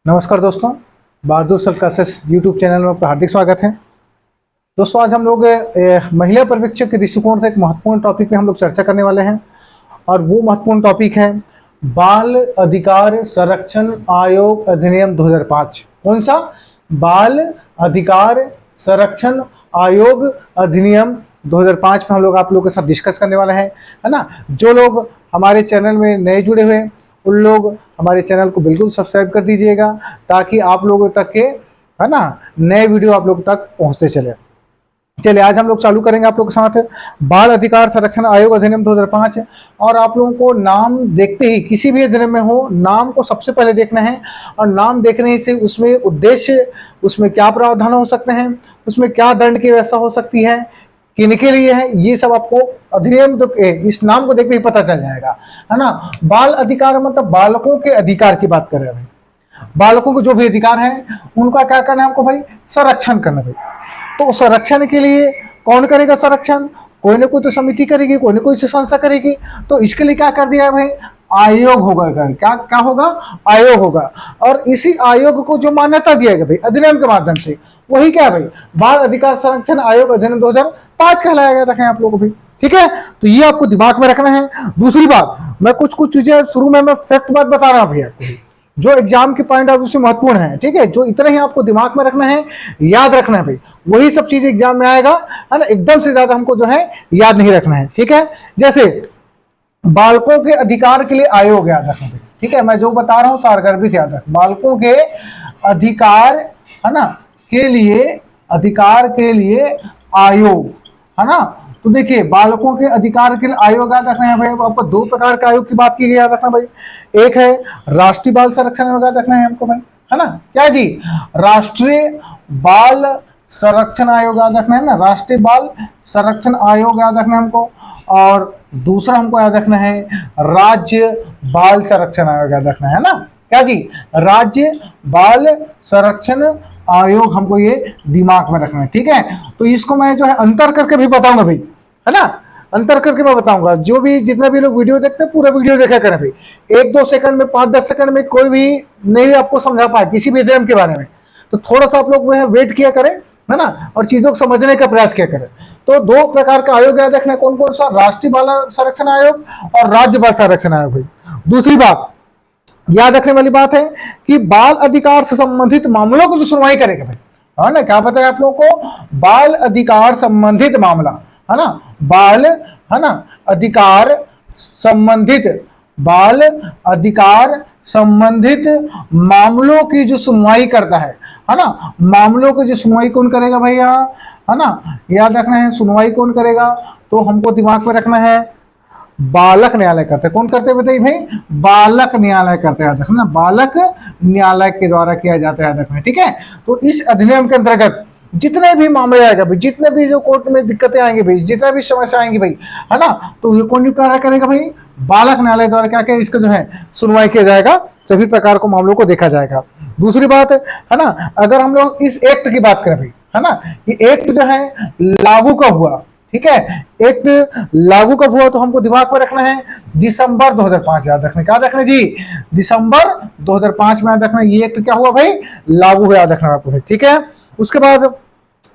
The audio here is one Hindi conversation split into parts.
नमस्कार दोस्तों, बहादुर सर क्लासेस यूट्यूब चैनल में आपका हार्दिक स्वागत है। दोस्तों, आज हम लोग महिला पर्यवेक्षक के दृष्टिकोण से एक महत्वपूर्ण टॉपिक पे हम लोग चर्चा करने वाले हैं और वो महत्वपूर्ण टॉपिक है बाल अधिकार संरक्षण आयोग अधिनियम 2005। कौन सा? बाल अधिकार संरक्षण आयोग अधिनियम 2005 पे हम लोग आप लोगों के साथ डिस्कस करने वाले हैं, है ना। जो लोग हमारे चैनल में नए जुड़े हुए हैं उन लोग हमारे चैनल को बिल्कुल सब्सक्राइब कर दीजिएगा ताकि आप लोगों तक के, है ना, नए वीडियो आप लोगों तक पहुंचते चले। चलिए, आज हम लोग चालू करेंगे आप लोगों के साथ बाल अधिकार संरक्षण आयोग अधिनियम 2005। और आप लोगों को नाम देखते ही, किसी भी अधिनियम में हो, नाम को सबसे पहले देखना है और नाम देखने से उसमें उद्देश्य, उसमें क्या प्रावधान हो सकते हैं, उसमें क्या दंड की व्यवस्था हो सकती है, किनके लिए है, ये सब आपको अधिनियम इस नाम को देखते ही पता चल जाएगा, है ना। बाल अधिकार मतलब बालकों के अधिकार की बात कर रहे हैं भाई। बालकों को जो भी अधिकार है उनका क्या करना है हमको भाई? संरक्षण करना भाई। तो संरक्षण के लिए कौन करेगा संरक्षण? कोई ना कोई तो समिति करेगी, कोई ना कोई संस्था करेगी। तो इसके लिए क्या कर दिया है भाई? आयोग होगा। क्या क्या होगा? आयोग होगा। और इसी आयोग को जो मान्यता दिया गया भाई अधिनियम के माध्यम से, वही क्या है भाई? बाल अधिकार संरक्षण आयोग अधिनियम 2005 कहलाया गया। रखें आप लोगों को भी, ठीक है। तो ये आपको दिमाग में रखना है। दूसरी बात, मैं कुछ चीजें शुरू में मैं फैक्ट बात बता रहा हूं भैया आपको, जो एग्जाम के पॉइंट ऑफ व्यू से महत्वपूर्ण है, ठीक है। जो इतना ही आपको दिमाग में रखना है, याद रखना है भाई, वही सब चीज एग्जाम में आएगा, है ना। एकदम से ज्यादा हमको जो है याद नहीं रखना है, ठीक है। जैसे बालकों के अधिकार के लिए आयोग याद रखना भाई, ठीक है। मैं जो बता रहा हूं सारगर्भित याद रख। बालकों के अधिकार, है ना, के लिए, अधिकार के लिए आयोग, है ना। तो देखिए, बालकों के अधिकार के लिए आयोग याद रखना है भाई। आपको दो प्रकार के आयोग की बात की गई, याद रखना भाई। एक है राष्ट्रीय बाल संरक्षण आयोग, याद रखना है हमको भाई, है ना। क्या जी? राष्ट्रीय बाल संरक्षण आयोग याद रखना है ना, राष्ट्रीय बाल संरक्षण आयोग याद रखना है हमको। और दूसरा हमको याद रखना है राज्य बाल संरक्षण आयोग याद रखना है ना। क्या जी? राज्य बाल संरक्षण आयोग हमको ये दिमाग में रखना है, ठीक है। तो इसको मैं जो है अंतर करके भी बताऊंगा भाई, है ना। अंतर करके मैं बताऊंगा। जो भी जितने भी लोग वीडियो देखते हैं पूरा वीडियो देखा करें भाई। 1-2 सेकंड में, 5-10 सेकंड में कोई भी नहीं आपको समझा पाए किसी भी अधिनियम के बारे में, तो थोड़ा सा आप लोग वेट किया करें, है ना, और चीजों को समझने का प्रयास किया करें। तो दो प्रकार का आयोग याद रखना है। कौन कौन सा? राष्ट्रीय बाल संरक्षण आयोग और राज्य बाल संरक्षण आयोग भाई। दूसरी बात याद रखने वाली बात है कि बाल अधिकार से संबंधित मामलों की जो सुनवाई करेगा भाई, है ना। क्या बताया आप लोगों को? बाल अधिकार संबंधित मामला, है ना। बाल, है ना, अधिकार संबंधित, बाल अधिकार संबंधित मामलों की जो सुनवाई करता है ना। मामलों की जो सुनवाई कौन करेगा भैया, है ना, याद रखना है। सुनवाई कौन करेगा? तो हमको दिमाग में रखना है बालक न्यायालय करते हैं। कौन करते बताइए भाई? बालक न्यायालय करते हैं, याद रखना। बालक न्यायालय के द्वारा किया जाता है, याद रखना, ठीक है। तो इस अधिनियम के अंतर्गत जितने भी मामले आएगा भाई, जितने भी जो कोर्ट में दिक्कतें आएंगी भाई, जितना भी समस्या आएंगी भाई, है ना, तो ये कौन कार्य करेगा भाई? बालक न्यायालय द्वारा क्या क्या इसका जो है सुनवाई किया जाएगा, सभी प्रकार को मामलों को देखा जाएगा। दूसरी बात है ना, अगर हम लोग इस एक्ट की बात करें भाई, है ना, ये एक्ट जो है लागू कब हुआ, ठीक है। एक्ट लागू कब हुआ तो हमको दिमाग में रखना है दिसंबर 2005 याद रखना। क्या रखना जी? दिसंबर 2005 में याद रखना। ये एक्ट क्या हुआ भाई? लागू हुआ, याद रखना आपको, ठीक है। उसके बाद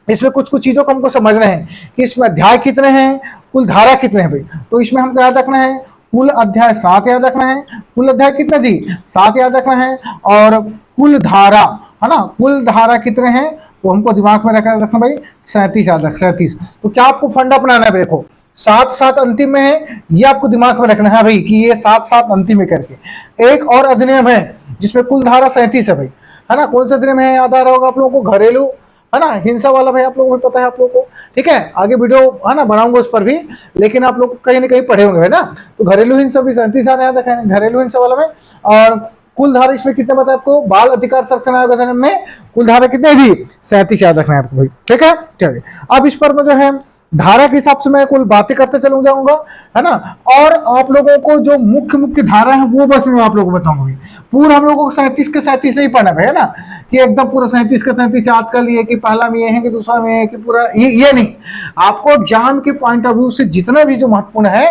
इसमें कुछ कुछ चीजों को हमको समझना है कि इसमें अध्याय कितने हैं, कुल धारा कितने हैं भाई। तो इसमें हमको याद रखना है कुल अध्याय 7 याद रखना है। कुल अध्याय कितने जी? 7 याद रखना है। और कुल धारा, है ना, कुल धारा कितने हैं तो हमको दिमाग में रखना भाई 37 याद रख, 37। तो क्या आपको फंड अपनाना है? देखो 7-7 अंतिम में है, ये आपको दिमाग में रखना है भाई कि ये 7-7 अंतिम में करके। एक और अधिनियम है जिसमें कुल धारा 37 है भाई, है ना। कौन सा अधिनियम है? याद आ रहा होगा आप लोगों को, घरेलू, है ना, हिंसा वाला भाई, आप लोगों को पता है आप लोगों को, ठीक है। आगे वीडियो, है ना, बनाऊंगा उस पर भी, लेकिन आप लोग कहीं ना कहीं पढ़े होंगे, है ना। तो घरेलू हिंसा भी 37 याद रखा है, घरेलू हिंसा वाला में। और कुल धारा इसमें कितने बताया आपको? बाल अधिकार संरक्षण आयोग अधिनियम में कुल धारा कितने दी? 37 याद रखना है आपको भाई, ठीक है। चलिए, अब इस पर मैं जो है धारा के हिसाब से मैं कुल बातें करते चलूं जाऊंगा, है ना। और आप लोगों को जो मुख्य मुख्य धारा है वो बस मैं आप लोगों को बताऊंगा भाई। पूरा हम लोगों को 37 के 37 नहीं पढ़ना है ना, कि एकदम पूरा 37 का 37 याद कर लिए कि पहला में ये है कि दूसरा में है कि पूरा ये नहीं। आपको एग्जाम के पॉइंट ऑफ व्यू से जितना भी जो महत्वपूर्ण है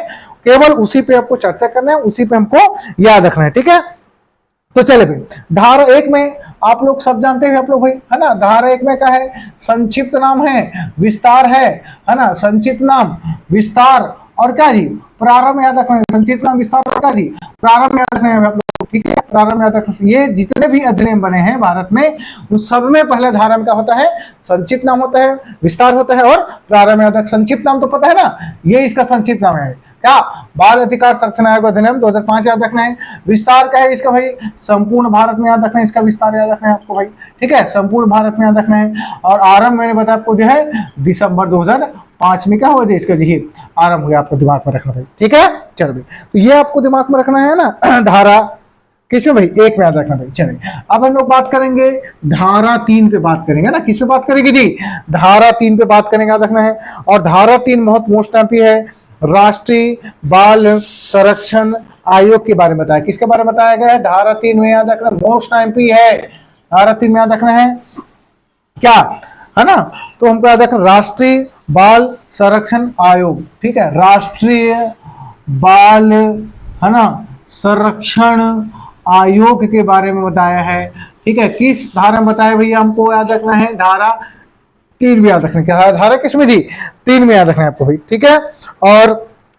केवल उसी पे आपको चर्चा करना है, उसी पे हमको याद रखना है, ठीक है। तो चले भाई, धारा 1 में आप लोग सब जानते हैं आप लोग भाई, है ना। धारा 1 में क्या है, संक्षिप्त नाम है, विस्तार है ना, संक्षिप्त नाम, विस्तार और क्या जी, प्रारंभ याद रखना है। संक्षिप्त नाम, विस्तार और क्या जी, प्रारंभ याद रखना है आप लोग, ठीक है। प्रारंभ याद रखना, ये जितने भी अधिनियम बने हैं भारत में उन सब में पहले धारा में क्या होता है, संक्षिप्त नाम होता है, विस्तार होता है और प्रारंभ याद रखना। संक्षिप्त नाम तो पता है ना, ये इसका संक्षिप्त नाम है क्या, बाल अधिकार संरक्षण आयोग अधिनियम 2005 याद रखना है। विस्तार क्या है इसका भाई, संपूर्ण भारत में याद रखना है, इसका विस्तार याद रखना है आपको भाई, ठीक है, संपूर्ण भारत में याद रखना है। और आरंभ मैंने बताया आपको जो है दिसंबर 2005 में क्या हुआ था, इसका जी आरंभ हो गया, आपको दिमाग में रखना भाई, ठीक है। चलो भाई, तो ये आपको दिमाग में रखना है ना। धारा किसमें भाई, 1 में याद रखना भाई। चलिए अब हम लोग बात करेंगे धारा 3 पे बात करेंगे ना, किस पे बात करेंगे जी, धारा 3 पे बात करेंगे, याद रखना है। और धारा 3 बहुत मोस्ट एमपी है, राष्ट्रीय बाल संरक्षण आयोग के बारे में बताया, किसके बारे में बताया गया है, धारा 3 में याद रखना, मोस्ट एमपी है, धारा 3 में याद रखना है क्या, है ना। तो हमको याद रखना राष्ट्रीय बाल संरक्षण आयोग, ठीक है, राष्ट्रीय बाल, है ना, संरक्षण आयोग के बारे में बताया है, ठीक है। किस धारा में बताया भैया, हमको याद रखना है धारा 3 में याद रखना, क्या धारा किसमें थी, 3 में याद रखना है आपको भाई, ठीक है। और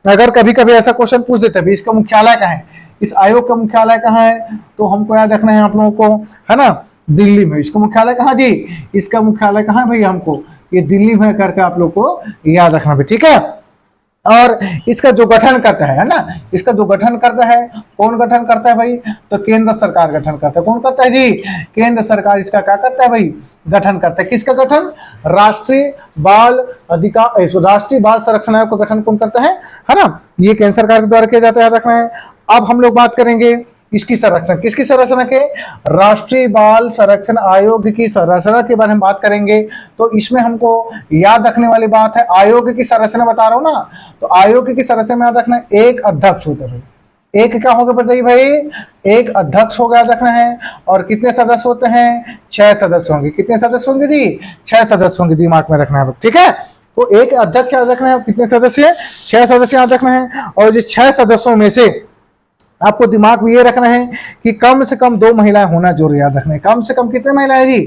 अगर कभी कभी ऐसा क्वेश्चन पूछ देते हैं इसका मुख्यालय कहाँ है, इस आयोग का मुख्यालय कहाँ है, तो हमको याद रखना है आप लोगों को, है ना, दिल्ली में। इसका मुख्यालय कहाँ जी, इसका मुख्यालय कहाँ है भैया, हमको ये दिल्ली में करके आप लोग को याद रखना भाई, ठीक है। और इसका जो गठन करता है ना, इसका जो गठन करता है, कौन गठन करता है भाई, तो केंद्र सरकार गठन करता है। कौन करता है जी, केंद्र सरकार इसका क्या करता है भाई, गठन करता है। किसका गठन, राष्ट्रीय बाल अधिकार, राष्ट्रीय बाल संरक्षण आयोग का गठन कौन करता है ना, ये केंद्र सरकार के द्वारा किया जाता है, याद रखना है। अब हम लोग बात करेंगे इसकी संरचना, किसकी संरचना के, राष्ट्रीय बाल संरक्षण आयोग की संरचना के बारे में बात करेंगे। तो इसमें हमको याद रखने वाली बात है, आयोग की संरचना बता रहा हूं ना, तो आयोग की संरचना में याद रखना है, एक अध्यक्ष होता है, एक क्या होगा बताइए भाई, एक अध्यक्ष होगा, याद रखना है। और कितने सदस्य होते हैं, 6 सदस्य होंगे। कितने सदस्य होंगे जी, 6 सदस्य होंगे, दिमाग में रखना है, ठीक है। तो एक अध्यक्ष याद रखना है, कितने सदस्य, 6 सदस्य याद रखना है। और जो 6 सदस्यों में से आपको दिमाग में ये रखना है कि कम से कम 2 महिलाएं होना जरूरी, याद रखना है। कम से कम कितने महिलाएं जी,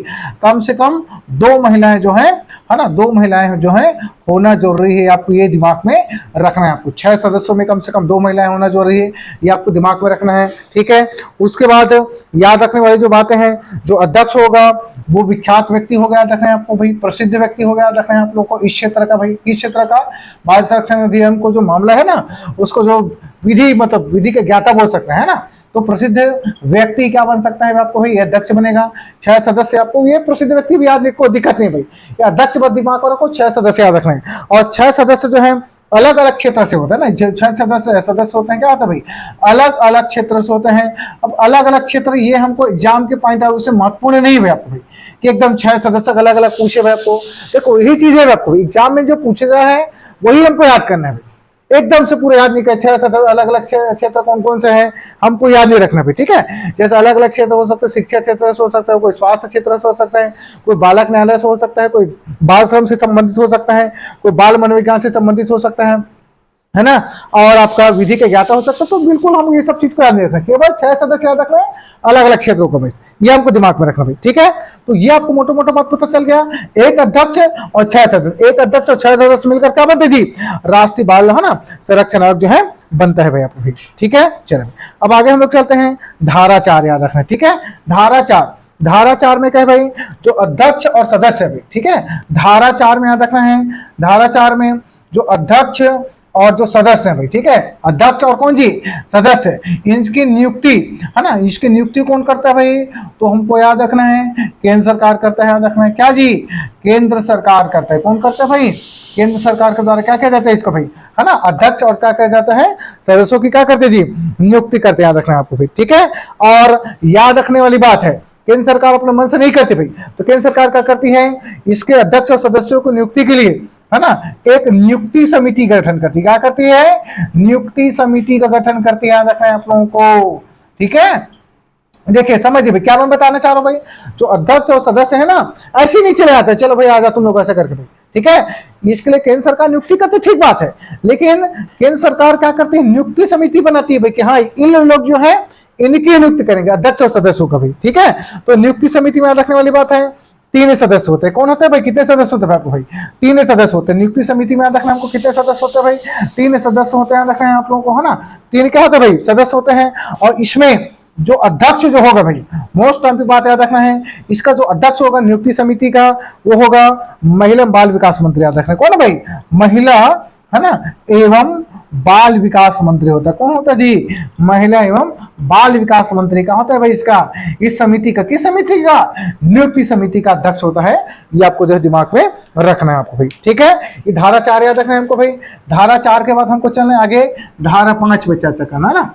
कम से कम 2 महिलाएं जो है ना, 2 महिलाएं जो है होना जरूरी है, आपको ये दिमाग में रखना है। आपको 6 सदस्यों में कम से कम 2 महिलाएं होना जरूरी है, ये आपको दिमाग में रखना है, ठीक है। उसके बाद याद रखने वाली जो बातें हैं, जो अध्यक्ष होगा वो विख्यात व्यक्ति होगा, याद रखना है आपको भाई, प्रसिद्ध व्यक्ति होगा, याद रखना है आप लोगों को। इस क्षेत्र का भाई, किस क्षेत्र का, बाल संरक्षण अधिनियम को जो मामला है ना, उसको जो विधि, मतलब विधि के ज्ञाता बोल सकते हैं ना, तो प्रसिद्ध व्यक्ति क्या बन सकता है आपको भाई, अध्यक्ष बनेगा। 6 सदस्य, आपको ये प्रसिद्ध व्यक्ति भी याद, कोई दिक्कत नहीं भाई, ये अध्यक्ष बस दिमाग में रखो, 6 सदस्य याद रखना है। और 6 सदस्य जो है अलग अलग क्षेत्र से होता है ना, 6 सदस्य होते हैं, क्या होता है भाई, अलग अलग क्षेत्र से होते हैं। अब अलग अलग क्षेत्र, ये हमको एग्जाम के पॉइंट ऑफ व्यू से महत्वपूर्ण नहीं है आपको भाई, कि एकदम 6 सदस्य अलग अलग पूछे भाई आपको। देखो यही चीज है आपको एग्जाम में जो पूछे गया है वही हमको याद करना है भाई, एकदम से पूरा याद नहीं कर। 6 सदस्य अलग अलग क्षेत्र कौन कौन से हैं हमको याद नहीं रखना भाई, ठीक है। जैसे अलग अलग क्षेत्र हो सकते हैं, शिक्षा क्षेत्र से हो सकता है, कोई स्वास्थ्य क्षेत्र से हो सकता है, कोई बालक न्यायालय से हो सकता है, कोई बाल श्रम से संबंधित हो सकता है, कोई बाल मनोविज्ञान से संबंधित हो सकता है ना, और आपका विधि के ज्ञाता हो सकता है। तो बिल्कुल हम ये सब चीज को याद नहीं रखना, केवल 6 सदस्य याद रखना है अलग अलग क्षेत्रों को भाई, ये हमको दिमाग में रखना भाई, ठीक है। तो ये आपको मोटा मोटा बात पता चल गया, एक अध्यक्ष और 6 सदस्य, एक अध्यक्ष और 6 सदस्य मिलकर क्या बनते जी, राष्ट्रीय बाल, है ना, संरक्षण आयोग जो है बनता है भाई आपको भी, ठीक है। चलो अब आगे हम लोग चलते हैं, धारा 4 याद रखना है, ठीक है। धारा 4, धारा 4 में क्या है भाई, जो अध्यक्ष और सदस्य है, ठीक है। धारा 4 में याद रखना है, धारा 4 में जो अध्यक्ष और जो सदस्य है भाई, ठीक है, अध्यक्ष और कौन जी, सदस्य, इनकी नियुक्ति, है ना, इसकी नियुक्ति कौन करता है भाई, तो हमको याद रखना है केंद्र सरकार करता है, याद रखना है, क्या जी, केंद्र सरकार करता है। कौन करता है भाई, केंद्र सरकार के द्वारा क्या किया जाता है इसको भाई, है ना, अध्यक्ष और क्या किया जाता है, सदस्यों की क्या करते जी, नियुक्ति करते, याद रखना है आपको भाई, ठीक है। और याद रखने वाली बात है, केंद्र सरकार अपने मन से नहीं करती भाई, तो केंद्र सरकार क्या करती है, इसके अध्यक्ष और सदस्यों को नियुक्ति के लिए, है ना, एक नियुक्ति समिति का गठन करती है। क्या करती है, नियुक्ति समिति का गठन करती है, याद रखना है आप लोगों को, ठीक है। देखिए समझिए भाई, क्या मैं बताना चाह रहा हूं भाई, जो अध्यक्ष और सदस्य है ना, ऐसे नहीं चले जाते, चलो भाई आजा तुम लोग ऐसा करके भाई, ठीक है। इसके लिए केंद्र सरकार नियुक्ति करती, ठीक बात है, लेकिन केंद्र सरकार क्या करती है, नियुक्ति समिति बनाती है भाई, कि हाँ इन लोग जो है इनकी नियुक्ति करेंगे, अध्यक्ष और सदस्यों का भाई, ठीक है। तो नियुक्ति समिति में याद रखने वाली बात है, 3 सदस्य होते हैं। कौन होते हैं भाई, कितने सदस्य होते हैं आपको भाई, 3 सदस्य होते हैं। नियुक्ति समिति में याद रखना हमको कितने सदस्य होते हैं भाई, 3 सदस्य होते हैं, याद रखना है आप लोगों को, है ना। 3 क्या होते हैं भाई, सदस्य होते हैं। और इसमें जो अध्यक्ष जो होगा भाई, मोस्ट इंपॉर्टेंट बात याद रखना है, इसका जो अध्यक्ष होगा नियुक्ति समिति का, वो होगा महिला बाल विकास मंत्री। याद रखना कौन है भाई, महिला, है ना, एवं बाल विकास मंत्री होता है। कौन होता है जी, महिला एवं बाल विकास मंत्री का होता है भाई इसका, इस समिति का, किस समिति का, नियुक्ति समिति का अध्यक्ष होता है। ये आपको जो दिमाग में रखना है आपको भाई, ठीक है। ये धारा 4 याद रखना है हमको भाई। धारा 4 के बाद हमको चलना है आगे धारा 5 पे चर्चा करना है ना,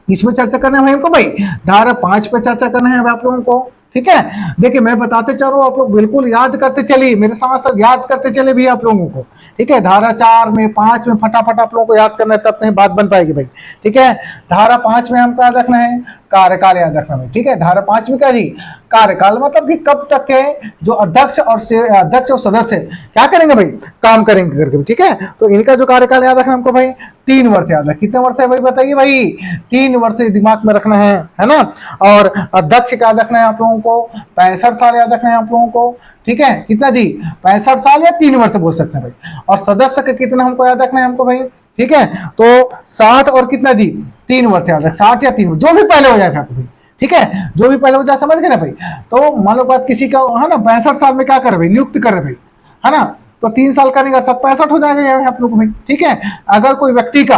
इसमें चर्चा करना है भाई हमको भाई, धारा 5 पे चर्चा करना है आप लोगों को, ठीक है। देखिए मैं बताते चलो, आप लोग बिल्कुल याद करते चलिए, मेरे साथ साथ याद करते चले भी आप लोगों को, ठीक है। धारा 4 में 5 में फटाफट आप लोगों को याद करना है, तब कहीं बात बन पाएगी भाई, ठीक है। धारा 5 में हमको याद रखना है कार्यकाल, याद रखना है, ठीक है। धारा 5 में क्या जी, कार्यकाल मतलब कि कब तक के जो अध्यक्ष और सदस्य क्या करेंगे भाई, काम करेंगे करके, ठीक है। तो इनका जो कार्यकाल याद रखना हमको भाई 3 वर्ष याद है। कितने वर्ष है भाई बताइए भाई, 3 वर्ष दिमाग में रखना है ना। और अध्यक्ष का याद रखना है आप लोगों को 65 साल याद रखना है आप लोगों को, ठीक है। कितना जी, 65 साल या 3 वर्ष बोल सकते हैं भाई। और सदस्य का कितना हमको याद रखना है हमको भाई, ठीक है। तो 60 और कितना जी, 3 वर्ष याद रख, 60 या 3 वर्ष, जो भी पहले हो जाएगा आपको भाई, ठीक है, जो भी पहले हो जाए, समझ गए ना भाई। तो मान लो बात किसी का है ना 65 साल में क्या करे भाई, नियुक्त करे भाई, है ना। तो 3 साल करेंगे अर्थात 65 हो जाएगा आप लोग को भाई, ठीक है। अगर कोई व्यक्ति का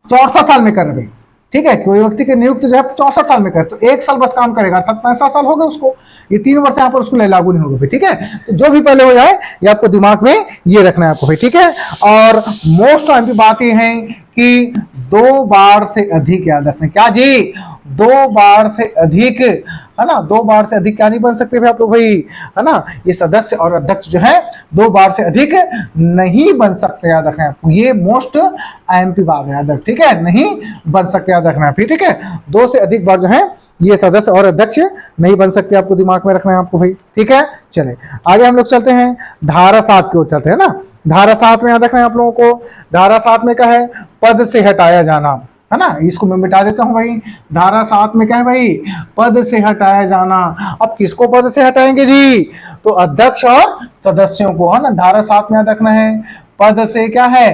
64 साल में करे भाई, ठीक है, कोई व्यक्ति के नियुक्त जो है 64 साल में करे, तो 1 साल बस काम करेगा अर्थात 65 साल हो गए उसको। ये 3 वर्ष यहाँ पर उसको लागू नहीं होगा भाई, ठीक है। तो जो भी पहले हो जाए ये आपको दिमाग में ये रखना है आपको भाई, ठीक है। और मोस्ट की बात ये है कि 2 बार से अधिक याद रखना, क्या जी, 2 बार से अधिक, है ना, 2 बार से अधिक क्या नहीं बन सकते भाई आप लोग भाई, है ना। ये सदस्य और अध्यक्ष जो है 2 बार से अधिक नहीं बन सकते, याद रखना है आपको, ये मोस्ट एमपी बात है याद रख, ठीक है, नहीं बन सकते, याद रखना है फिर, ठीक है। 2 से अधिक बार जो है ये सदस्य और अध्यक्ष नहीं बन सकते, आपको दिमाग में रखना है आपको भाई, ठीक है। चले आगे हम लोग चलते हैं, धारा 7 की ओर चलते हैं ना। धारा 7 में याद रखना है आप लोगों को, धारा 7 में क्या है, पद से हटाया जाना, है ना। इसको मैं मिटा देता हूं भाई। धारा 7 में क्या है भाई, पद से हटाया जाना। अब किसको पद से हटाएंगे जी, तो अध्यक्ष और सदस्यों को, है ना। धारा 7 में याद रखना है पद से क्या है,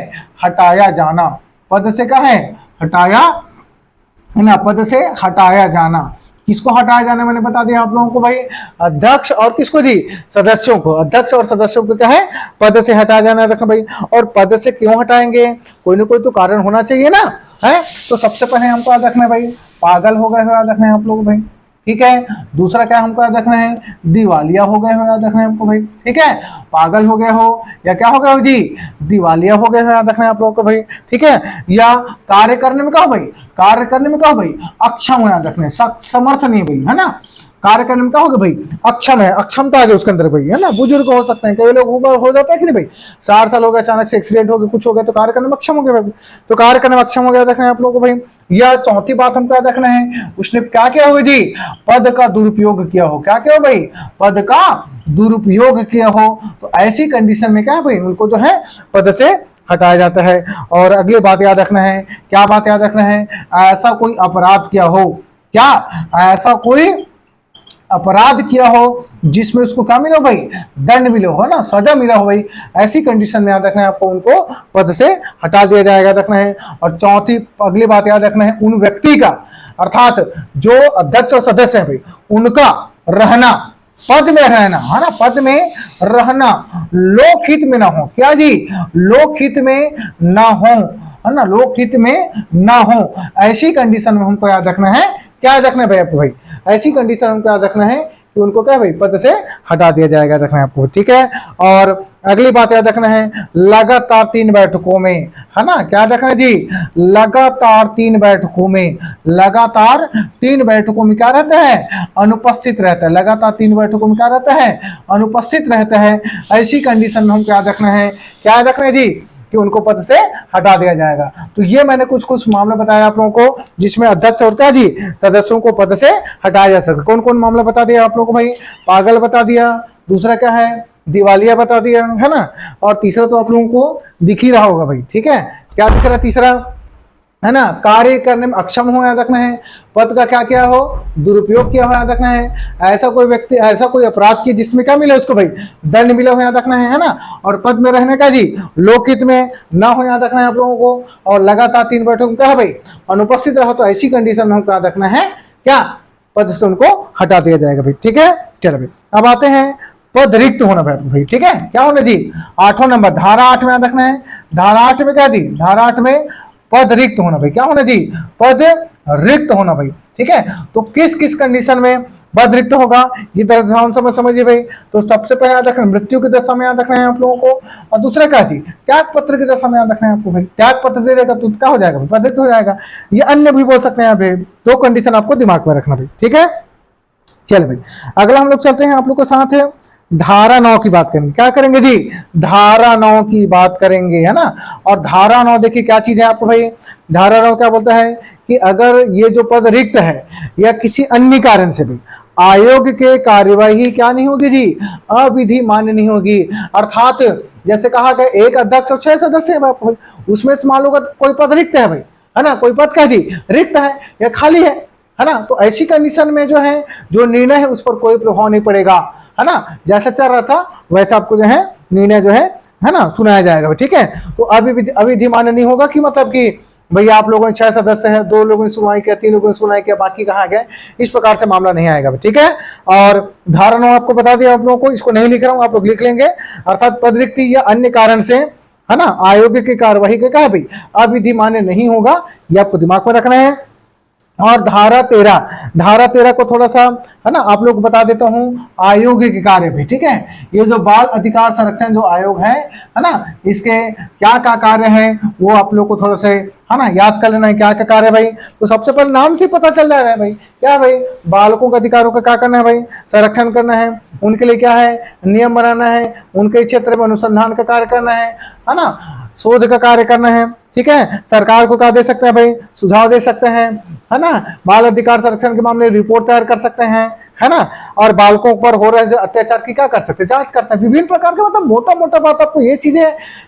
हटाया जाना, पद से क्या है, हटाया, है ना, पद से हटाया जाना। किसको हटाया जाना मैंने बता दिया आप लोगों को भाई, अध्यक्ष और किसको जी, सदस्यों को। अध्यक्ष और सदस्यों को क्या है, पद से हटाया जाना रखना भाई। और पद से क्यों हटाएंगे, कोई ना कोई तो कारण होना चाहिए ना, है। तो सबसे पहले हमको याद रखना है भाई, पागल हो गए हो याद रखना है आप लोग भाई, ठीक है। दूसरा क्या हमको याद रखना है, दिवालिया हो गए हो याद रखना है हमको भाई, ठीक है। पागल हो गए हो या क्या हो गए हो जी, दिवालिया हो गए हो याद रखना है आप लोगों को भाई, ठीक है। या कार्य करने में क्या हो भाई, कार्य करने में क्या हो भाई, अक्षम हो याद रखना है, समर्थ नहीं भाई, है ना। कार्य करने में क्या होगा भाई, अक्षम है, अक्षमता है उसके अंदर भाई, है ना। बुजुर्ग हो सकते हैं, कई लोग हो जाता है कि नहीं भाई, 60 साल हो गया, अचानक से एक्सीडेंट हो गया, कुछ हो गया, तो कार्य करने में अक्षम हो गया भाई। तो कार्य करने में अक्षम हो गया रखना है आप लोगों को भाई। या चौथी बात हमको याद रखना है, उसने क्या किया होगा जी, पद का दुरुपयोग किया हो, क्या किया हो भाई, पद का दुरुपयोग किया हो। तो ऐसी कंडीशन में क्या है भाई, उनको जो है पद से हटाया जाता है। और अगली बात याद रखना है, क्या बात याद रखना है, ऐसा कोई अपराध किया हो, क्या ऐसा कोई अपराध किया हो जिसमें उसको क्या मिला भाई, दंड मिला हो ना, सजा मिला हो भाई, ऐसी कंडीशन में याद रखना है आपको, उनको पद से हटा दिया जाएगा रखना है। और चौथी अगली बात याद रखना है, उन व्यक्ति का, अर्थात जो अध्यक्ष और सदस्य है भाई, उनका रहना, पद में रहना, है ना, पद में रहना लोकहित में ना हो, क्या जी, लोकहित में ना हो, है ना, लोकहित में ना हो। ऐसी कंडीशन में हमको याद रखना है, क्या याद रखना है भाई आपको भाई, ऐसी कंडीशन हमको याद रखना है कि उनको क्या भाई, पद से हटा दिया जाएगा रखना है आपको, ठीक है। और अगली बात याद रखना है, लगातार 3 बैठकों में, है ना, क्या रखना है जी, लगातार 3 बैठकों में, लगातार 3 बैठकों में क्या रहता है, अनुपस्थित रहता है। लगातार 3 बैठकों में क्या रहता है, अनुपस्थित रहता है। ऐसी कंडीशन में हमको याद रखना है, क्या याद रखना है जी, कि उनको पद से हटा दिया जाएगा। तो ये मैंने कुछ मामला बताया आप लोगों को, जिसमें अध्यक्ष और क्या जी, सदस्यों को पद से हटाया जा सकता है। कौन कौन मामला बता दिया आप लोगों को भाई, पागल बता दिया, दूसरा क्या है, दिवालिया बता दिया, है ना। और तीसरा तो आप लोगों को दिख ही रहा होगा भाई, ठीक है, क्या दिख रहा है तीसरा, है ना, कार्य करने में अक्षम हो याद रखना है, पद का क्या क्या हो, दुरुपयोग किया हो याद रखना है, ऐसा कोई व्यक्ति, ऐसा कोई अपराध किया जिसमें क्या मिले उसको भाई, दंड मिले हो याद रखना है ना, और पद में रहने का जी लोकहित में ना हो याद रखना है आप लोगों को, और लगातार 3 बैठकों में क्या है भाई अनुपस्थित रहो, तो ऐसी कंडीशन में हमको याद रखना है क्या, पद से उनको हटा दिया जाएगा भाई। ठीक है, चलो भाई अब आते हैं पद रिक्त होना भाई। ठीक है, क्या होना जी, 8वां नंबर धारा 8 में याद रखना है, धारा 8 में क्या दी, धारा 8 में पद रिक्त होना भाई, क्या होना जी, पद रिक्त होना भाई। ठीक है, तो किस किस कंडीशन में पद रिक्त होगा, ये तरह समझिए भाई। तो सबसे पहले याद रखना मृत्यु की दशा में याद रखना है आप लोगों को, और दूसरा क्या थी, त्याग पत्र की दशा में याद रखना है आपको भाई, त्याग पत्र दे देगा तो क्या हो जाएगा भाई, पद रिक्त हो जाएगा। ये अन्य भी बोल सकते हैं यहाँ पे, 2 कंडीशन आपको दिमाग में रखना भाई। ठीक है, चलो भाई अगला हम लोग चलते हैं आप लोग के साथ है धारा 9 की बात करेंगे। क्या करेंगे जी, धारा 9 की बात करेंगे, है ना। और धारा 9 देखिए क्या चीज है आपको भाई, धारा 9 क्या बोलता है कि अगर ये जो पद रिक्त है या किसी अन्य कारण से भी आयोग के कार्यवाही क्या नहीं होगी जी, अविधि मान्य नहीं होगी। अर्थात जैसे कहा गया एक अध्यक्ष और 6 सदस्य है भाई, उसमें से मान लो कोई पद रिक्त है भाई, है ना, कोई पद क्या जी रिक्त है या खाली है ना, तो ऐसी कंडीशन में जो है जो निर्णय है उस पर कोई प्रभाव नहीं पड़ेगा, है ना, जैसा चल रहा था वैसा आपको जो है निर्णय जो है ना सुनाया जाएगा। ठीक है, तो अविधि मान्य नहीं होगा कि मतलब कि भैया आप लोगों ने 6 सदस्य हैं, 2 लोगों ने सुनवाई किया, 3 लोगों ने सुनवाई किया, बाकी कहाँ गए, इस प्रकार से मामला नहीं आएगा। ठीक है, और धारा 9 आपको बता दिया आप लोगों को, इसको नहीं लिख रहा हूं, आप लोग लिख लेंगे। अर्थात पद रिक्ति या अन्य कारण से, है ना, आयोग की कार्यवाही के कहा भाई अविधि मान्य नहीं होगा, ये आपको दिमाग में रखना है। और धारा 13 को थोड़ा सा, है ना, आप लोग बता देता हूं, आयोग के कार्य भी। ठीक है, ये जो बाल अधिकार संरक्षण जो आयोग है ना, इसके क्या क्या कार्य है वो आप लोग को थोड़ा से, है ना, याद कर लेना है क्या क्या कार्य है भाई। तो सबसे पहले नाम से पता चल जा रहा है भाई, क्या भाई, बालकों के अधिकारों का क्या करना है भाई, संरक्षण करना है, उनके लिए क्या है नियम बनाना है, उनके क्षेत्र में अनुसंधान का कार्य करना है ना, शोध का कार्य करना है। ठीक है, सरकार को क्या दे सकते हैं भाई, सुझाव दे सकते हैं, है ना, बाल अधिकार संरक्षण के मामले रिपोर्ट तैयार कर सकते हैं, है ना, और बालकों पर हो रहे जो अत्याचार की क्या कर सकते हैं, जांच करते हैं, विभिन्न प्रकार के, मतलब मोटा मोटा बात आपको ये चीजें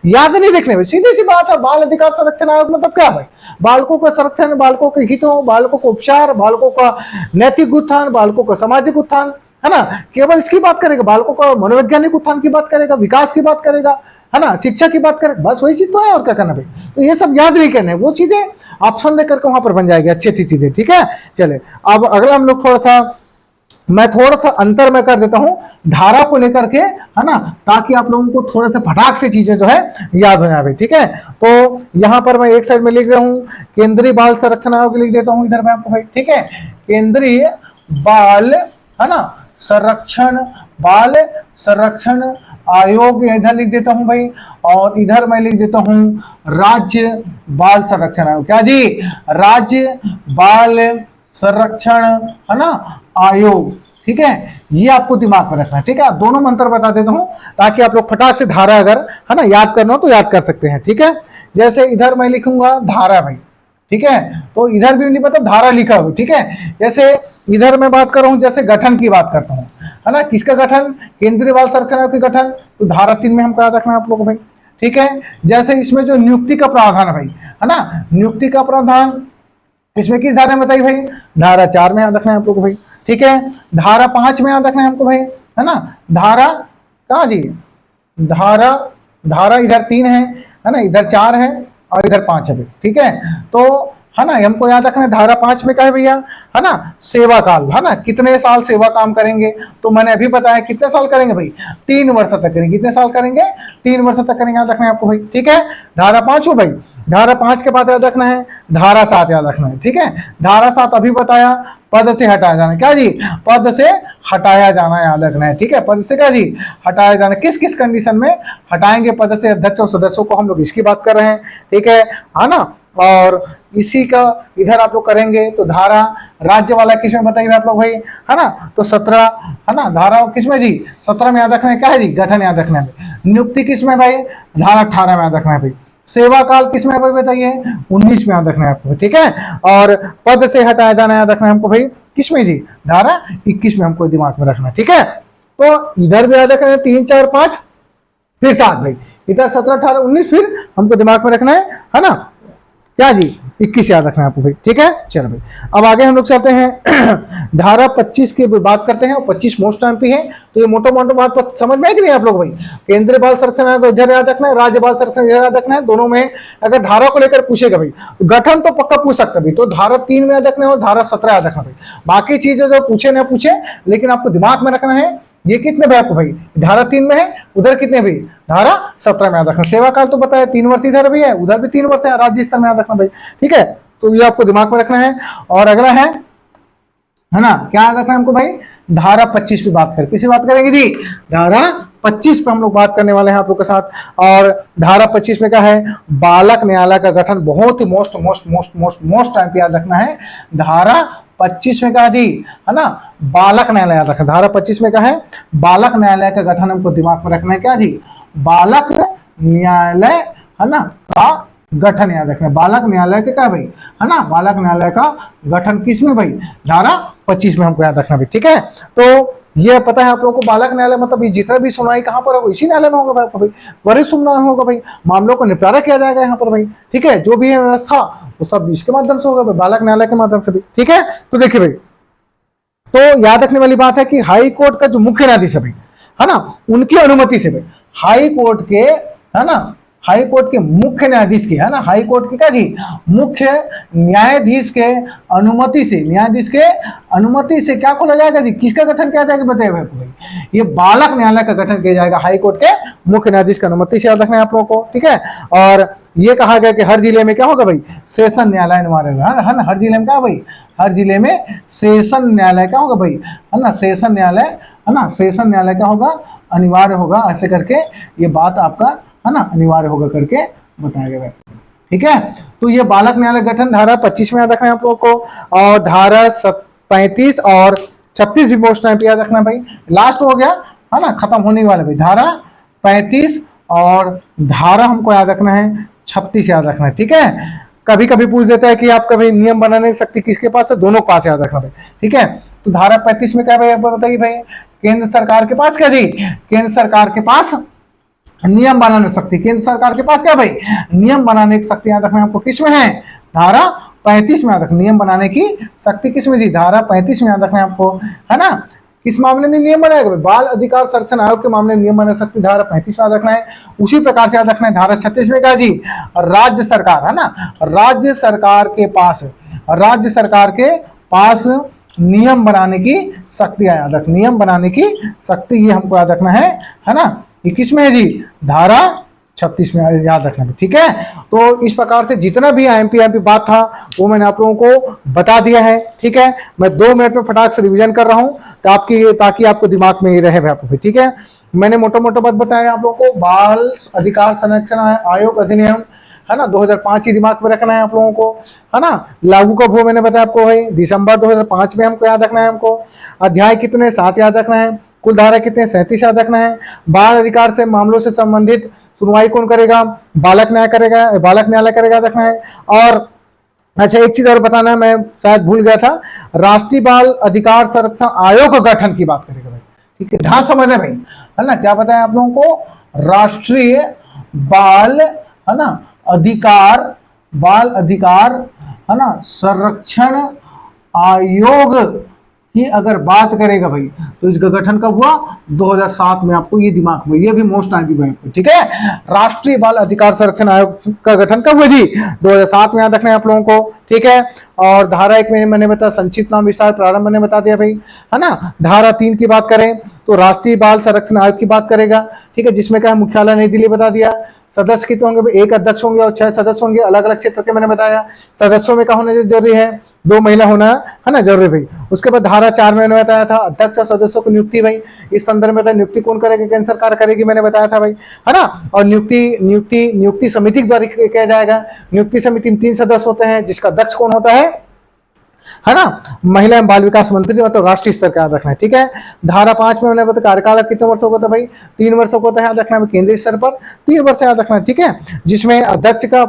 याद नहीं रखने में, सीधी सी बात है। बाल अधिकार संरक्षण आयोग मतलब क्या भाई, बालकों का संरक्षण, बालकों के हितों, बालकों को उपचार, बालकों का नैतिक उत्थान, बालकों का सामाजिक उत्थान, है ना, केवल इसकी बात करेगा, बालकों का मनोवैज्ञानिक उत्थान की बात करेगा, विकास की बात करेगा, है ना, शिक्षा की बात करें, बस वही चीज तो है, और क्या करना भाई। तो ये सब याद नहीं करना है, वो चीजें ऑप्शन देकर के वहां पर बन जाएगी अच्छी अच्छी चीजें। ठीक है, चले अब अगला हम लोग मैं थोड़ा सा अंतर में कर देता हूं धारा को लेकर के, है ना, ताकि आप लोगों को थोड़ा सा फटाक से चीजें जो है याद हो जाए। ठीक है, तो यहां पर मैं एक साइड में लिख रहा हूं केंद्रीय बाल संरक्षण आयोग लिख देता हूं इधर मैं आपको भाई। ठीक है, केंद्रीय बाल, है ना, बाल संरक्षण आयोग इधर लिख देता हूं भाई, और इधर मैं लिख देता हूं राज्य बाल संरक्षण आयोग। क्या जी, राज्य बाल संरक्षण, है ना, आयोग। ठीक है, ये आपको दिमाग में रखना है। ठीक है, दोनों मंत्र बता देता हूं ताकि आप लोग फटाक से धारा अगर, है ना, याद करना हो तो याद कर सकते हैं। ठीक है, जैसे इधर मैं लिखूंगा धारा भाई। ठीक है, तो इधर भी नहीं मतलब धारा लिखा हुआ। ठीक है, जैसे इधर मैं बात कर रहा हूं, जैसे गठन की बात करता हूं, है ना, किसका गठन, केंद्रीय बाल संरक्षण आयोग के गठन, तो धारा 3 में हमको याद रखना है आप लोगों को भाई। ठीक है, जैसे इसमें जो नियुक्ति का प्रावधान है भाई, है ना, नियुक्ति का प्रावधान इसमें किस धारा में बताइए भाई, धारा 4 में याद रखना है आप लोग को भाई। ठीक है, धारा 5 में याद रखना है हमको भाई, है ना, धारा कहा जी, धारा इधर 3 है ना, इधर 4 है और इधर 5 है भाई। ठीक है, तो है ना, हमको याद रखना है धारा 5 में क्या है भैया, है ना, सेवा काल, है ना, कितने साल सेवा काम करेंगे, तो मैंने अभी बताया कितने साल करेंगे भाई, 3 वर्ष तक करेंगे। कितने साल करेंगे, 3 वर्ष तक करेंगे, याद रखना है आपको भाई। ठीक है, धारा 5 हो भाई। धारा 5 के बाद याद रखना है धारा 7 याद रखना है। ठीक है, धारा 7 अभी बताया, पद से हटाया जाना, क्या जी, पद से हटाया जाना याद रखना है। ठीक है, पद से क्या जी हटाया जाना, किस किस कंडीशन में हटाएंगे पद से अध्यक्ष और सदस्यों को, हम लोग इसकी बात कर रहे हैं। ठीक है ना, और इसी का इधर आप लोग करेंगे तो धारा राज्य वाला किसमें बताइए आप लोग भाई, है ना, तो 17, है ना, धारा किसमें जी 17 में याद रखना है, क्या है जी गठन याद रखना है। नियुक्ति किसमें भाई, धारा 18 में याद रखना है भाई। सेवा काल किसमें भाई बताइए, 19 में याद रखना है आपको। ठीक है, और पद से हटाया जाना याद रखना है हमको भाई, किसमें जी, धारा 21 में हमको दिमाग में रखना है। ठीक है, तो इधर भी याद रखना है 3 4 5 फिर 7 भाई, इधर 17 18 19 फिर हमको दिमाग में रखना है ना। क्या जी 21 याद रखना है आपको भाई, ठीक है। चलो भाई अब आगे हम लोग चलते हैं धारा 25 की बात करते हैं, और 25 मोस्ट एमपी है। तो ये मोटो मोटो बात समझ में आई कि नहीं आप लोग भाई? केंद्रीय बाल संरक्षण आयोग इधर याद रखना है, राज्य बाल संरक्षण इधर याद रखना है। दोनों में अगर धारा को लेकर पूछेगा भाई, गठन तो पक्का पूछ सकता भाई, तो धारा 3 में याद रखना है और धारा 17 याद रखना भाई। बाकी चीजें जो पूछे ना पूछे, लेकिन आपको दिमाग में रखना है ये कितने भाई आपको भाई, धारा 3 में है, उधर कितने भाई, धारा 17 में याद रखना। सेवा काल तो पता है 3 वर्ष इधर भी है, उधर भी 3 वर्ष है, राज्य स्तर में याद रखना भाई, ठीक है। तो ये आपको दिमाग में रखना है। और अगला है ना, क्या याद रखना है हमको भाई, धारा 25 पे बात करें, किसी बात करेंगे जी, धारा 25 पे हम लोग बात करने वाले हैं आप लोग के साथ। और धारा 25 में क्या है, बालक न्यायालय का गठन, बहुत ही most most most most most time पे याद रखना है। धारा 25 में क्या दी है ना, बालक न्यायालय याद रखना। धारा 25 में क्या है, बालक न्यायालय का गठन हमको दिमाग में रखना है, क्या जी, बालक न्यायालय है ना का गठन याद रखना। बालक न्यायालय के क्या भाई, है ना, बालक न्यायालय का गठन किसमें भाई, धारा 25 में हमको याद रखना भाई, ठीक है। तो ये पता है आप लोगों को, बालक न्यायालय मतलब ये जितना भी सुनवाई कहाँ पर होगा, इसी न्यायालय में होगा भाई आपको भाई, वरिष्ठ सुनवाई होगा भाई, मामलों को निपटारा किया जाएगा यहाँ पर भाई, ठीक है। जो भी है व्यवस्था वो सब इसके माध्यम से होगा भाई, बालक न्यायालय के माध्यम से भी, ठीक है। तो देखिए भाई, तो याद रखने वाली बात है कि हाई कोर्ट का जो मुख्य न्यायाधीश है भाई, है ना, उनकी अनुमति से भाई, हाई कोर्ट के, है ना, हाई कोर्ट के मुख्य न्यायाधीश की, है ना, हाई कोर्ट की क्या जी, मुख्य न्यायाधीश के अनुमति से, न्यायाधीश के अनुमति से क्या खोला जाएगा जी, किसका गठन किया जाएगा बताइए भाई, ये बालक न्यायालय का गठन किया जाएगा हाई कोर्ट के मुख्य न्यायाधीश की अनुमति से, याद रखना है आप लोगों को, ठीक है। और ये कहा गया कि हर जिले में क्या होगा भाई, सेशन न्यायालय अनिवार्य होगा, है ना, हर जिले में क्या भाई, हर जिले में सेशन न्यायालय क्या होगा भाई, है ना, सेशन न्यायालय, है ना, सेशन न्यायालय क्या होगा, अनिवार्य होगा, ऐसे करके ये बात आपका, है ना, अनिवार्य होगा करके बताया गया है, ठीक है। तो ये बालक न्यायालय गठन धारा 25 में याद रखना है आप लोगों को। और धारा 35 और 36 भी मोस्ट टाइम पे याद रखना भाई, लास्ट हो गया, है ना, खत्म होने वाला भाई, धारा 35 और धारा हमको याद रखना है 36 याद रखना है, ठीक है। कभी कभी पूछ देता है कि आप कभी नियम बनाने की शक्ति किसके पास है, दोनों पास याद रखना भाई, ठीक है। तो धारा 35 में क्या भाई आप बताइए भाई, केंद्र सरकार के पास क्या जी, केंद्र सरकार के पास नियम बनाने शक्ति, केंद्र सरकार के पास क्या भाई, नियम बनाने की शक्ति याद रखना आपको, किसमें है, धारा 35 में याद रखना, नियम बनाने की शक्ति किसमें जी, धारा 35 में याद रखना है आपको, है ना। किस मामले में नियम बनाएगा भाई, बाल अधिकार संरक्षण आयोग के मामले में नियम बना सकती, धारा 35 में याद रखना है। उसी प्रकार से याद रखना है धारा 36 में क्या जी, राज्य सरकार, है ना, राज्य सरकार के पास, राज्य सरकार के पास नियम बनाने की शक्ति याद रख, नियम बनाने की शक्ति ये हमको याद रखना है ना, ये किसमें है जी, धारा 36 में याद रखना है, ठीक है। तो इस प्रकार से जितना भी आईएमपी बात था वो मैंने आप लोगों को बता दिया है, ठीक है। मैं 2 मिनट में फटाक से रिवीजन कर रहा हूं ताकि आपको दिमाग में ही रहे आपको, ठीक है। मैंने मोटा मोटा बात बताया आप लोगों को, बाल अधिकार संरक्षण आयोग अधिनियम, है ना, 2005 ही दिमाग में रखना है आप लोगों को, है ना। लागू कब हुआ मैंने बताया आपको भाई, दिसंबर 2005 में हमको याद रखना है हमको। अध्याय कितने, 7 याद रखना है। कुल धारा कितने, 37 याद रखना है। बाल अधिकार से मामलों से संबंधित सुनवाई कौन करेगा, बालक न्याय करेगा, बालक न्यायालय करेगा याद रखना है। और अच्छा एक चीज और बताना है, मैं शायद भूल गया था, राष्ट्रीय बाल अधिकार संरक्षण आयोग का गठन की बात करेगा भाई, ठीक है, ध्यान समझना भाई, है ना। क्या बताया आप लोगों को, राष्ट्रीय बाल, है ना, अधिकार, बाल अधिकार, है ना, संरक्षण आयोग की अगर बात करेगा भाई, तो इसका गठन कब हुआ, 2007 में, आपको ये दिमाग में, ये भी मोस्ट आएगी भाई, ठीक है। राष्ट्रीय बाल अधिकार संरक्षण आयोग का गठन कब हुआ जी, 2007 में याद रखना है आप लोगों को, ठीक है। और धारा 1 में मैंने बताया संक्षिप्त नाम विस्तार प्रारंभ मैंने बता दिया भाई, है ना। धारा 3 की बात करें तो राष्ट्रीय बाल संरक्षण आयोग की बात करेगा, ठीक है, जिसमें क्या मुख्यालय नई दिल्ली बता दिया। सदस्य कितने होंगे, 1 अध्यक्ष होंगे और 6 सदस्य होंगे, अलग अलग क्षेत्र के मैंने बताया। सदस्यों में क्या होने जरूरी है, 2 महिला होना, है ना, जरूरी भाई। उसके बाद धारा 4 में मैंने बताया था अध्यक्ष और सदस्यों की नियुक्ति भाई, इस संदर्भ में नियुक्ति कौन करेगी, केंद्र सरकार करेगी, मैंने बताया था भाई, है ना। और नियुक्ति समिति के द्वारा किया जाएगा। नियुक्ति समिति में 3 सदस्य होते हैं, जिसका अध्यक्ष कौन होता है ना, महिला एवं बाल विकास मंत्री, मतलब राष्ट्रीय स्तर का याद रखना है, ठीक है। धारा 5 में मैंने बताया कार्यकाल कितने वर्षों का होता है भाई, 3 वर्षों को होता है, याद रखना है केंद्रीय स्तर पर 3 वर्ष याद रखना है, ठीक है। जिसमें अध्यक्ष का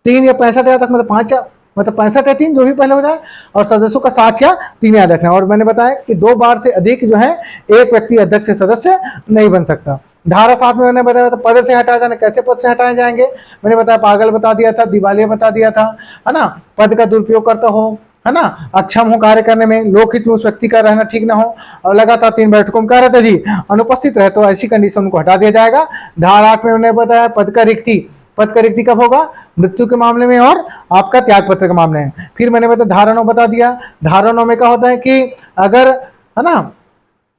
3 या 65 याद रखना, मतलब 65 या 3 जो भी पहले हो जाए, और सदस्यों का 60 या 3 याद रखना है। और मैंने बताया कि 2 बार से अधिक जो है एक व्यक्ति अध्यक्ष से सदस्य नहीं बन सकता, धारा 7 में मैंने बताया था पद से हटाया जाना, कैसे पद से हटाए जाएंगे, मैंने बताया पागल बता दिया था, दिवालिया बता दिया था, है ना, पद का दुरुपयोग करता हो, है ना, अक्षम हो कार्य करने में, लोकहित में उस व्यक्ति का रहना ठीक ना हो, और लगातार 3 बैठकों में कार्य जी अनुपस्थित रहे, तो ऐसी कंडीशन उनको हटा दिया जाएगा। धारा 8 में मैंने बताया पद का रिक्ति, पद का रिक्ति कब होगा, मृत्यु के मामले में और आपका त्याग पत्र के मामले में। फिर मैंने बताया धारा 9 बता दिया, धारा 9 में क्या होता है कि अगर, है ना,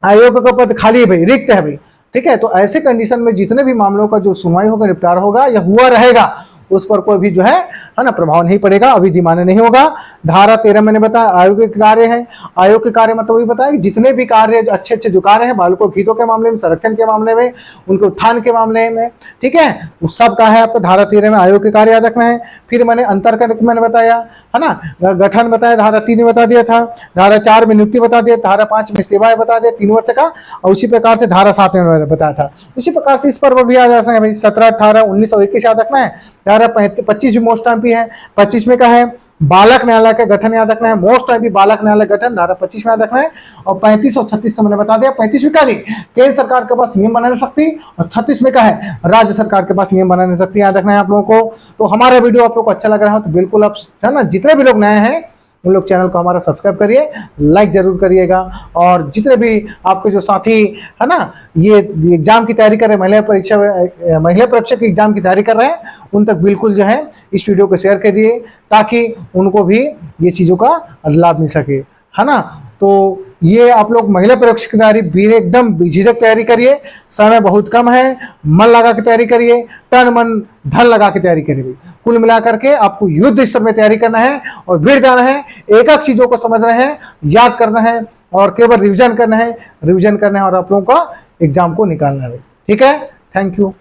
आयोग का पद खाली है भाई, रिक्त है भाई, ठीक है, तो ऐसे कंडीशन में जितने भी मामलों का जो सुनवाई होगा, निपटारा होगा या हुआ रहेगा, उस पर कोई भी जो है ना प्रभाव नहीं पड़ेगा, अवधि मान्य नहीं होगा। धारा 13 मैंने बताया आयोग के कार्य है, आयोग के कार्य मतलब वही बताया कि जितने भी कार्य अच्छे अच्छे जो कार्य हैं बालकों हितों के मामले में, संरक्षण के मामले में, उनके उत्थान के मामले में, ठीक है, उस सब का है आपको धारा 13 में आयोग के कार्य याद रखना है। फिर मैंने अंतर का मैंने बताया, है ना, गठन बताया, धारा 3 में बता दिया था, धारा 4 में नियुक्ति बता दिया, धारा 5 में सेवाएं बता दिया 3 वर्ष का, और उसी प्रकार से धारा 7 में मैंने बताया था। उसी प्रकार से इस पर भी याद रखना है भाई, 17, 18, 19 और 21 याद रखना है। धारा 25 भी मोस्ट टाइम है, 25 में का है बालक न्यायालय का गठन याद रखना है, मोस्ट टाइम भी बालक न्यायालय गठन धारा 25 में याद रखना है। और 35 और 36 से मैंने बता दिया, 35 में का नहीं केंद्र सरकार के पास नियम बना नहीं सकती, और 36 में का है राज्य सरकार के पास नियम बना नहीं सकती, याद रखना है आप लोगों को। तो हमारा वीडियो आप लोग को अच्छा लग रहा है तो बिल्कुल आप, है ना, जितने भी लोग नए हैं उन लोग चैनल को हमारा सब्सक्राइब करिए, लाइक जरूर करिएगा, और जितने भी आपके जो साथी, है ना, ये एग्जाम की तैयारी कर रहे हैं, महिला परीक्षा की एग्जाम की तैयारी कर रहे हैं, उन तक बिल्कुल जो है इस वीडियो को शेयर कर दिए, ताकि उनको भी ये चीज़ों का लाभ मिल सके, है ना। तो ये आप लोग महिला परीक्षा की तैयारी भी एकदम बेझिझक तैयारी करिए, समय बहुत कम है, मन लगा के तैयारी करिए, तन मन धन लगा के तैयारी करिए। कुल मिलाकर के आपको युद्ध स्तर में तैयारी करना है और भिड़ जाना है, एक एक चीजों को समझना है, याद करना है, और केवल रिविजन करना है, और आप लोगों का एग्जाम को निकालना है। ठीक है, थैंक यू।